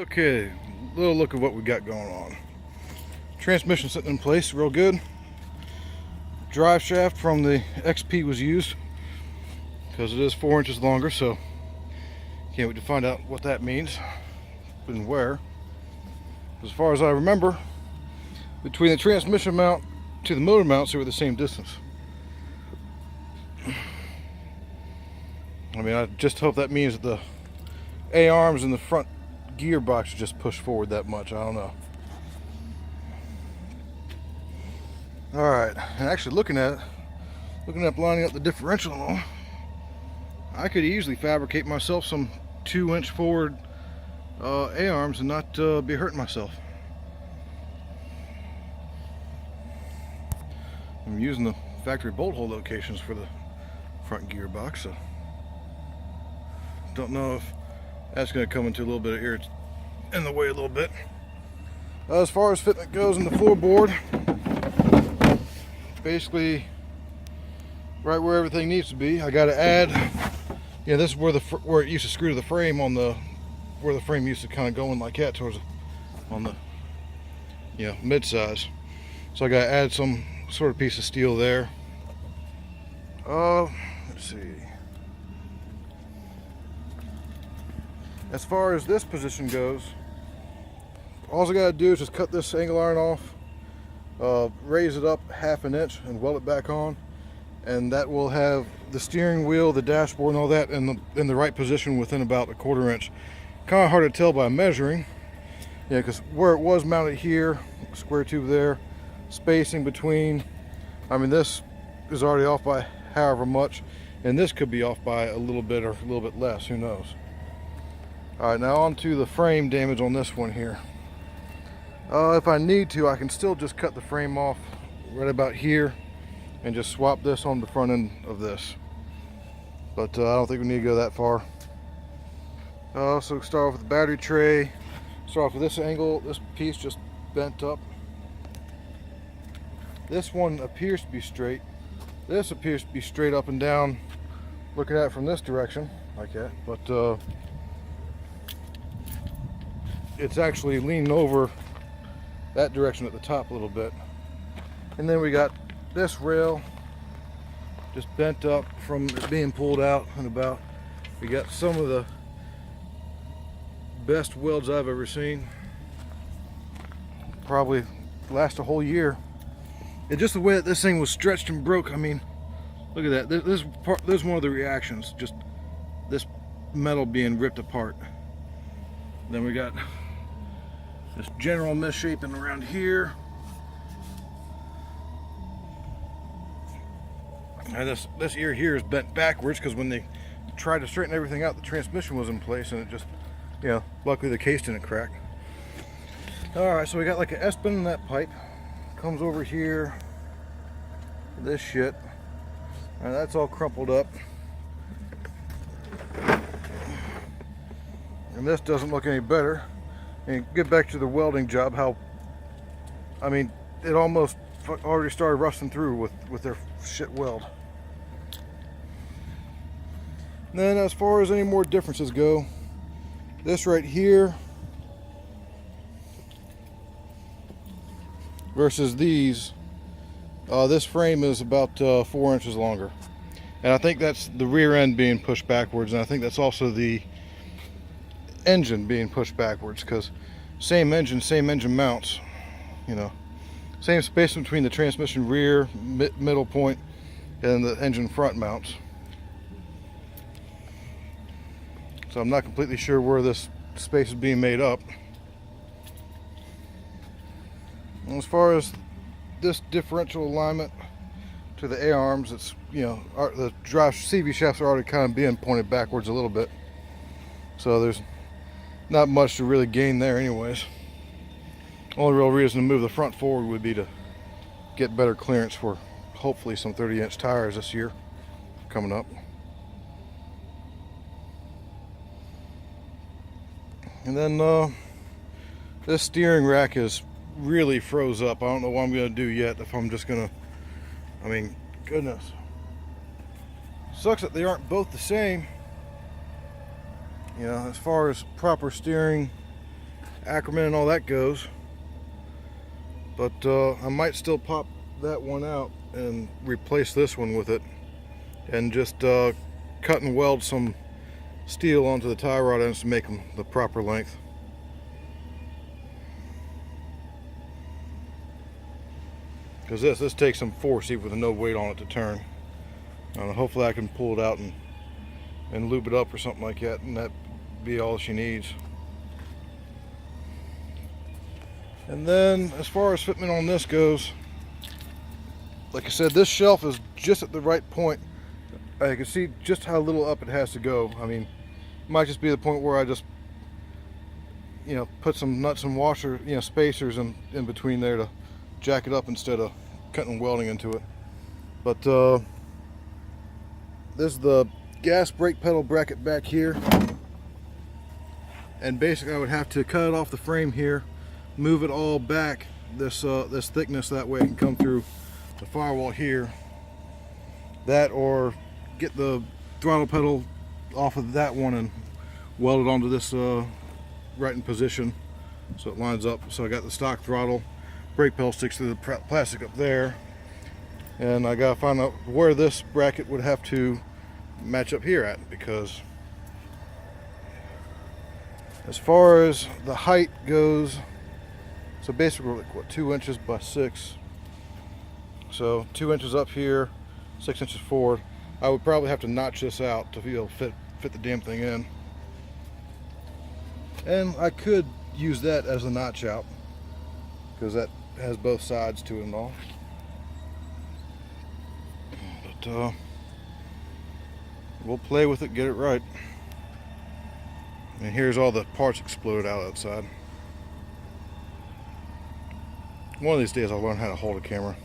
Okay, little look at what we got going on. Transmission sitting in place, real good. Drive shaft from the XP was used because it is 4 inches longer, so can't wait to find out what that means and where. As far as I remember, between the transmission mount to the motor mounts, they were the same distance. I mean, I just hope that means that the A-arms in the front gearbox are just pushed forward that much. I don't know. Alright, and actually looking up lining up the differential and all, I could easily fabricate myself some 2-inch forward A-arms and not be hurting myself. I'm using the factory bolt hole locations for the front gearbox, so don't know if that's going to come into a little bit of in the way a little bit. As far as fitment goes in the floorboard, basically right where everything needs to be. I got to add, yeah, this is where it used to screw to the frame on the where the frame used to kind of go in like that towards on the mid-size. So I got to add some sort of piece of steel there. Let's see. As far as this position goes, all I got to do is just cut this angle iron off, raise it up 1/2 inch and weld it back on, and that will have the steering wheel, the dashboard, and all that in the right position within about 1/4 inch. Kind of hard to tell by measuring, yeah, because where it was mounted here, square tube there, spacing between, I mean, this is already off by however much, and this could be off by a little bit or a little bit less, who knows. Alright, now on to the frame damage on this one here. If I need to, I can still just cut the frame off right about here and just swap this on the front end of this. But I don't think we need to go that far. So start off with the battery tray. Start off with this angle. This piece just bent up. This one appears to be straight. This appears to be straight up and down, looking at it from this direction, like that. But it's actually leaning over that direction at the top a little bit. And then we got this rail just bent up from it being pulled out and about. We got some of the best welds I've ever seen. Probably last a whole year. And just the way that this thing was stretched and broke, I mean, look at that. This is one of the reactions, just this metal being ripped apart. Then we got this general misshaping around here. And this ear here is bent backwards because when they tried to straighten everything out, the transmission was in place and it just, luckily the case didn't crack. Alright, so we got like an S-bend in that pipe. Comes over here, this shit. And that's all crumpled up. And this doesn't look any better. And get back to the welding job, how, I mean, it almost already started rusting through with their shit weld. And then as far as any more differences go, this right here versus these, this frame is about 4 inches longer. And I think that's the rear end being pushed backwards, and I think that's also the engine being pushed backwards, because same engine mounts, same space between the transmission rear, middle point, and the engine front mounts. So I'm not completely sure where this space is being made up. And as far as this differential alignment to the A-arms, it's, the drive CV shafts are already kind of being pointed backwards a little bit. So there's not much to really gain there anyways. Only real reason to move the front forward would be to get better clearance for hopefully some 30-inch tires this year coming up. And then this steering rack is really froze up. I don't know what I'm going to do yet, if I'm just going to, I mean, goodness. Sucks that they aren't both the same. As far as proper steering Ackerman and all that goes. But I might still pop that one out and replace this one with it, and just cut and weld some steel onto the tie rod ends to make them the proper length. Because this takes some force even with no weight on it to turn. Hopefully I can pull it out and lube it up or something like that, and that'd be all she needs. And then as far as fitment on this goes, like I said, this shelf is just at the right point. I can see just how little up it has to go. I mean, it might just be the point where I just, put some nuts and washer, spacers in between there to jack it up instead of cutting and welding into it. But this is the gas brake pedal bracket back here, and basically I would have to cut it off the frame here, move it all back this thickness, that way it can come through the firewall here. That, or get the throttle pedal off of that one and weld it onto this right in position so it lines up. So I got the stock throttle, brake pedal sticks through the plastic up there, and I gotta find out where this bracket would have to match up here at, because as far as the height goes, so basically like what, 2 inches by 6, so 2 inches up here, 6 inches forward. I would probably have to notch this out to be able to fit the damn thing in, and I could use that as a notch out because that has both sides to it and all. But we'll play with it, get it right. And here's all the parts exploded out outside. One of these days I'll learn how to hold a camera.